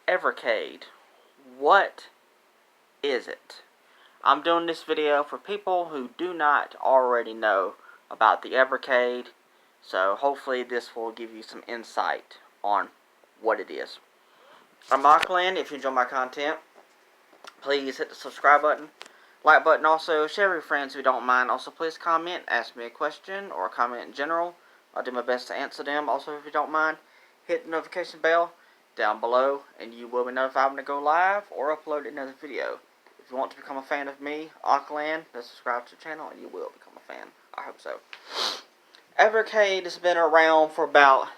Evercade. What is it? I'm doing this video for people who do not already know about the Evercade, so hopefully this will give you some insight on what it is. I'm Auckland. If you enjoy my content, please hit the subscribe button, like button, also share with your friends if you don't mind. Also, please comment, ask me a question or comment in general. I'll do my best to answer them. Also, if you don't mind, hit the notification bell down below and you will be notified when I go live or upload another video. If you want to become a fan of me, Auckland, then subscribe to the channel and you will become a fan. I hope so. Evercade has been around for about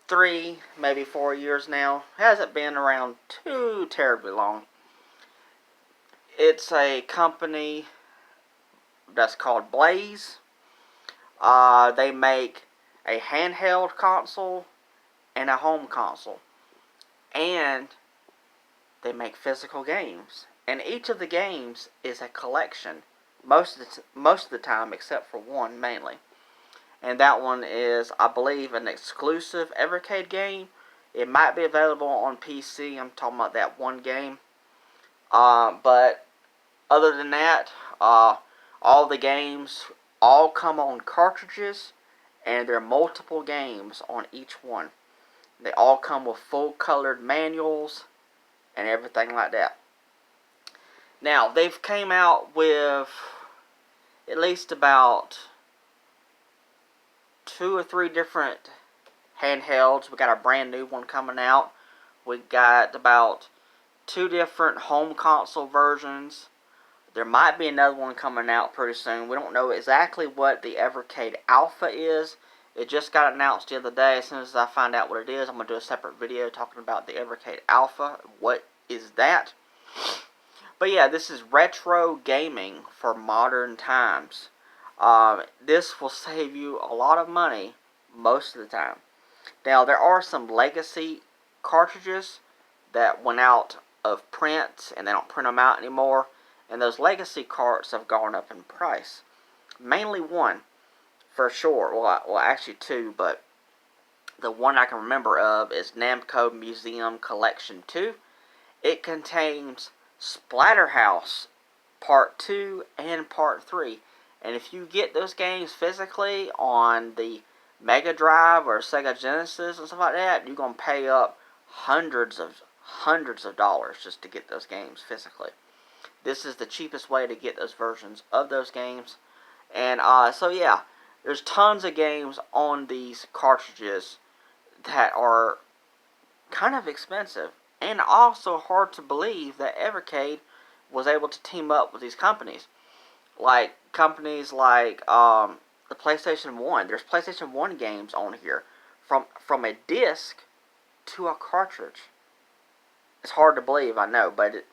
3, maybe 4 years now. Hasn't been around too terribly long. It's a company that's called Blaze. They make a handheld console and a home console. And they make physical games. And each of the games is a collection. Most of the time, except for one mainly. And that one is, I believe, an exclusive Evercade game. It might be available on PC. I'm talking about that one game. But other than that, all the games all come on cartridges, and there are multiple games on each one. They all come with full-colored manuals and everything like that. Now, they've came out with at least about 2 or 3 different handhelds. We got a brand new one coming out. We got about 2 different home console versions. There might be another one coming out pretty soon. We don't know exactly what the Evercade Alpha is. It just got announced the other day. As soon as I find out what it is, I'm going to do a separate video talking about the Evercade Alpha. What is that? But yeah, this is retro gaming for modern times. This will save you a lot of money most of the time. Now, there are some legacy cartridges that went out of print and they don't print them out anymore. And those legacy carts have gone up in price. Mainly one, for sure. Well, actually 2, but the one I can remember of is Namco Museum Collection 2. It contains Splatterhouse Part 2 and Part 3. And if you get those games physically on the Mega Drive or Sega Genesis and stuff like that, you're going to pay up hundreds of dollars just to get those games physically. This is the cheapest way to get those versions of those games. And so yeah, there's tons of games on these cartridges that are kind of expensive. And also hard to believe that Evercade was able to team up with these companies. Like companies like the PlayStation 1. There's PlayStation 1 games on here. From a disc to a cartridge. It's hard to believe, I know, but it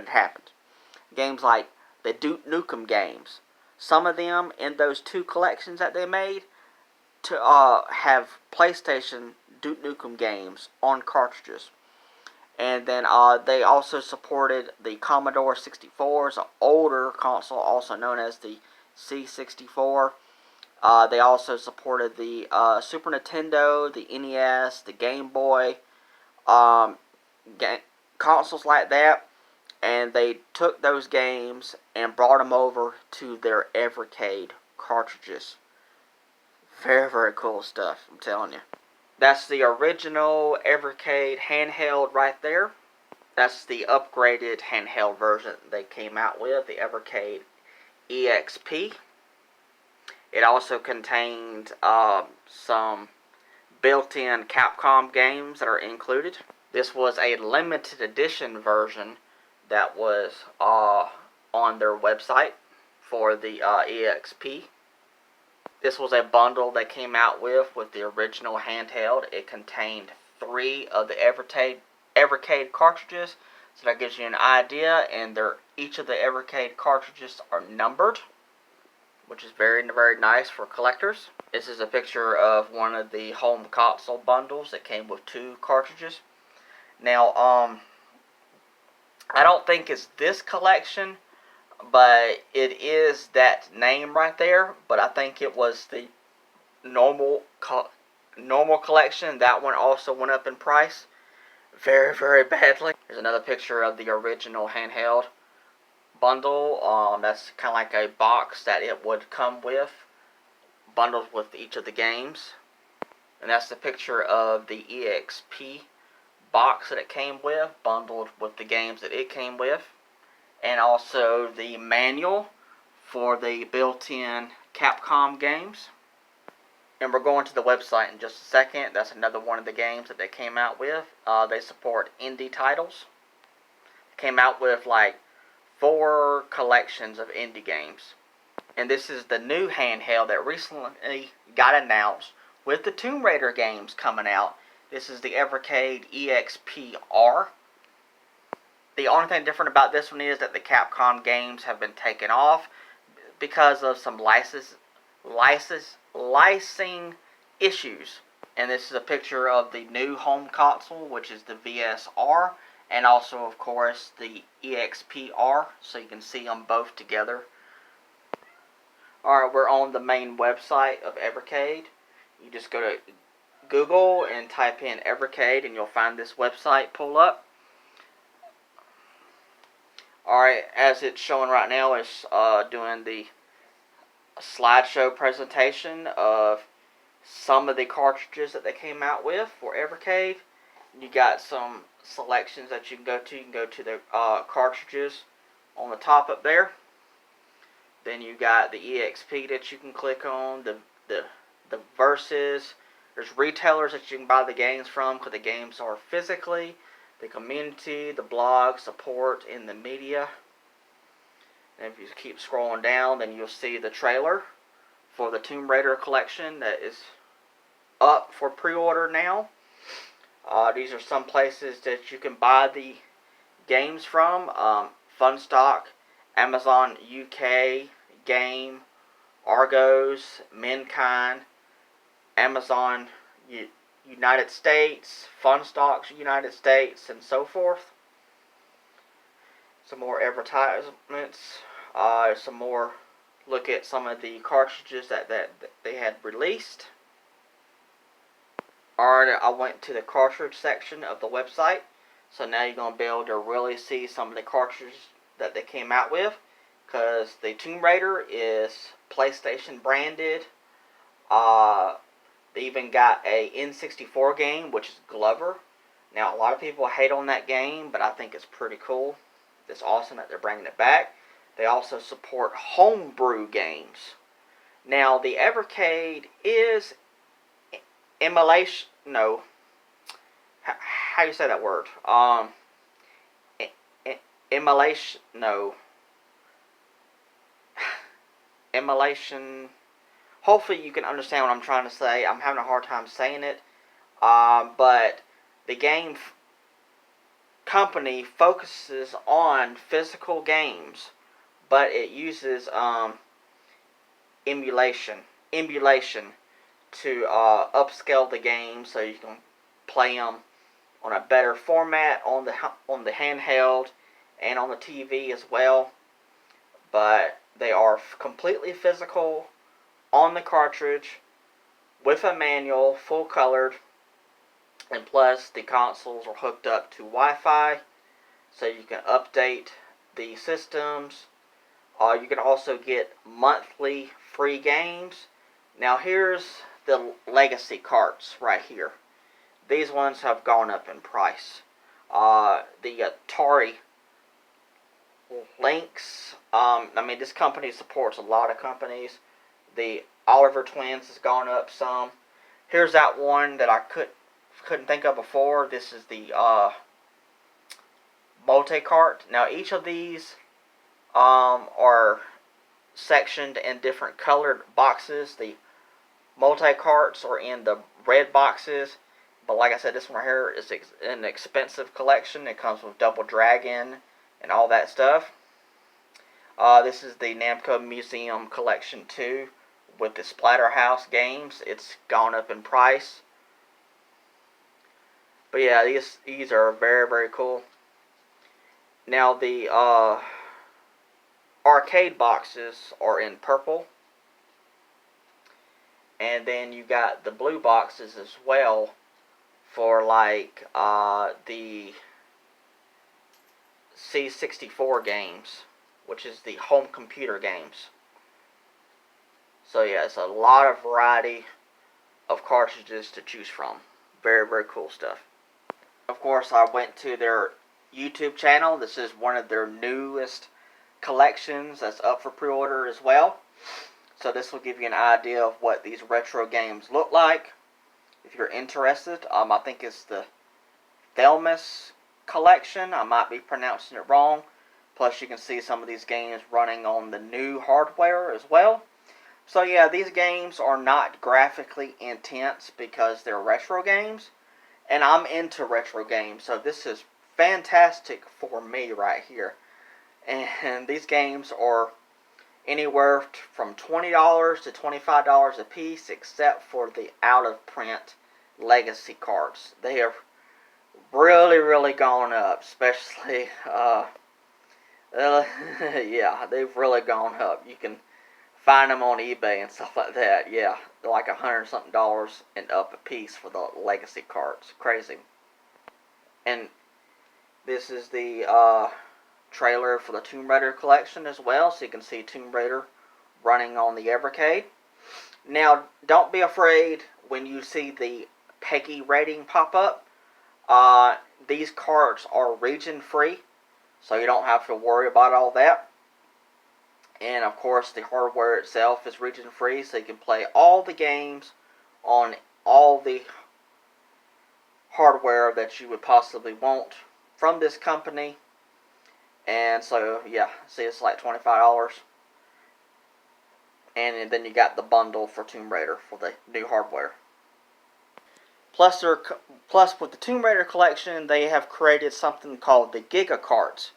happened. Games like the Duke Nukem games. Some of them in those 2 collections that they made to have PlayStation Duke Nukem games on cartridges. And then they also supported the Commodore 64, an older console, also known as the C64. They also supported the Super Nintendo, the NES, the Game Boy, consoles like that. And they took those games and brought them over to their Evercade cartridges. Very, very cool stuff, I'm telling you. That's the original Evercade handheld right there. That's the upgraded handheld version they came out with, the Evercade EXP. It also contained some built-in Capcom games that are included. This was a limited edition version that was on their website for the EXP. This was a bundle they came out with the original handheld. It contained 3 of the Evercade cartridges, so that gives you an idea. And each of the Evercade cartridges are numbered, which is very, very nice for collectors. This is a picture of one of the home console bundles that came with 2 cartridges. Now, I don't think it's this collection, but it is that name right there. But I think it was the normal collection. That one also went up in price. very, very badly. Here's another picture of the original handheld bundle. That's kind of like a box that it would come with, bundled with each of the games. And that's the picture of the EXP box that it came with, bundled with the games that it came with. And also the manual for the built-in Capcom games. And we're going to the website in just a second. That's another one of the games that they came out with. They support indie titles. Came out with like 4 collections of indie games. And this is the new handheld that recently got announced with the Tomb Raider games coming out. This is the Evercade EXP-R. The only thing different about this one is that the Capcom games have been taken off because of some licensing issues. And this is a picture of the new home console, which is the VSR, and also, of course, the EXP-R, so you can see them both together. Alright, we're on the main website of Evercade. You just go to Google and type in Evercade, and you'll find this website pull up. Alright, as it's showing right now, it's doing the slideshow presentation of some of the cartridges that they came out with for Evercade. You got some selections that you can go to. You can go to the cartridges on the top up there. Then you got the EXP that you can click on. The Versus. There's retailers that you can buy the games from because the games are physically. The community, the blog, support, and the media. And if you keep scrolling down, then you'll see the trailer for the Tomb Raider collection that is up for pre-order now. These are some places that you can buy the games from. Funstock, Amazon UK, Game, Argos, Mankind, Amazon United States, Funstock United States, and so forth. Some more advertisements. Some more look at some of the cartridges that they had released. Alright, I went to the cartridge section of the website. So now you're going to be able to really see some of the cartridges that they came out with. Because the Tomb Raider is PlayStation branded. They even got a N64 game, which is Glover. Now, a lot of people hate on that game, but I think it's pretty cool. It's awesome that they're bringing it back. They also support homebrew games. Now, the Evercade is emulation. No, how do you say that word? Emulation. No, emulation. Hopefully, you can understand what I'm trying to say. I'm having a hard time saying it, but the game company focuses on physical games, but it uses emulation to upscale the game so you can play them on a better format on the handheld and on the TV as well. But they are completely physical on the cartridge with a manual, full colored, and plus the consoles are hooked up to Wi-Fi so you can update the systems. You can also get monthly free games. Now here's the legacy carts right here. These ones have gone up in price. The Atari Lynx. This company supports a lot of companies. The Oliver Twins has gone up some. Here's that one that I couldn't think of before. This is the multi-cart. Now each of these are sectioned in different colored boxes. The multi-carts are in the red boxes. But like I said, this one right here is an expensive collection. It comes with Double Dragon and all that stuff. This is the Namco Museum Collection 2 with the Splatterhouse games. It's gone up in price. But yeah, these are very, very cool. Now the arcade boxes are in purple. And then you got the blue boxes as well for like the C64 games, which is the home computer games. So yeah, it's a lot of variety of cartridges to choose from. Very, very cool stuff. Of course, I went to their YouTube channel. This is one of their newest collections that's up for pre-order as well. So this will give you an idea of what these retro games look like. If you're interested, I think it's the Thelmus collection. I might be pronouncing it wrong. Plus, you can see some of these games running on the new hardware as well. So yeah, these games are not graphically intense because they're retro games. And I'm into retro games, so this is fantastic for me right here. And these games are anywhere from $20 to $25 a piece, except for the out-of-print legacy cards. They have really, really gone up, especially, yeah, they've really gone up. You can find them on eBay and stuff like that. Yeah, they're like $100-something and up a piece for the legacy cards. Crazy. And this is the trailer for the Tomb Raider collection as well, so you can see Tomb Raider running on the Evercade. Now, don't be afraid when you see the PEGI rating pop up. These cards are region free, so you don't have to worry about all that. And of course, the hardware itself is region free, so you can play all the games on all the hardware that you would possibly want from this company. And so, yeah, see, it's like $25. And then you got the bundle for Tomb Raider for the new hardware. Plus, with the Tomb Raider collection, they have created something called the Giga Carts,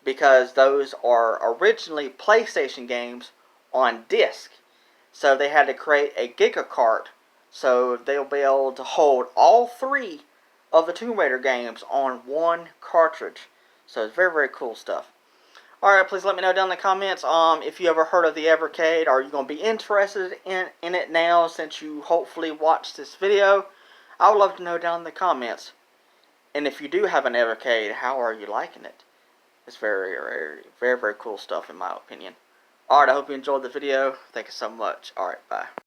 because those are originally PlayStation games on disc. So they had to create a Giga Cart, so they'll be able to hold all three of the Tomb Raider games on one cartridge. So it's very, very cool stuff. Alright, please let me know down in the comments if you ever heard of the Evercade. Are you going to be interested in it now since you hopefully watched this video? I would love to know down in the comments. And if you do have an Evercade, how are you liking it? It's very, very, very, very cool stuff in my opinion. Alright, I hope you enjoyed the video. Thank you so much. Alright, bye.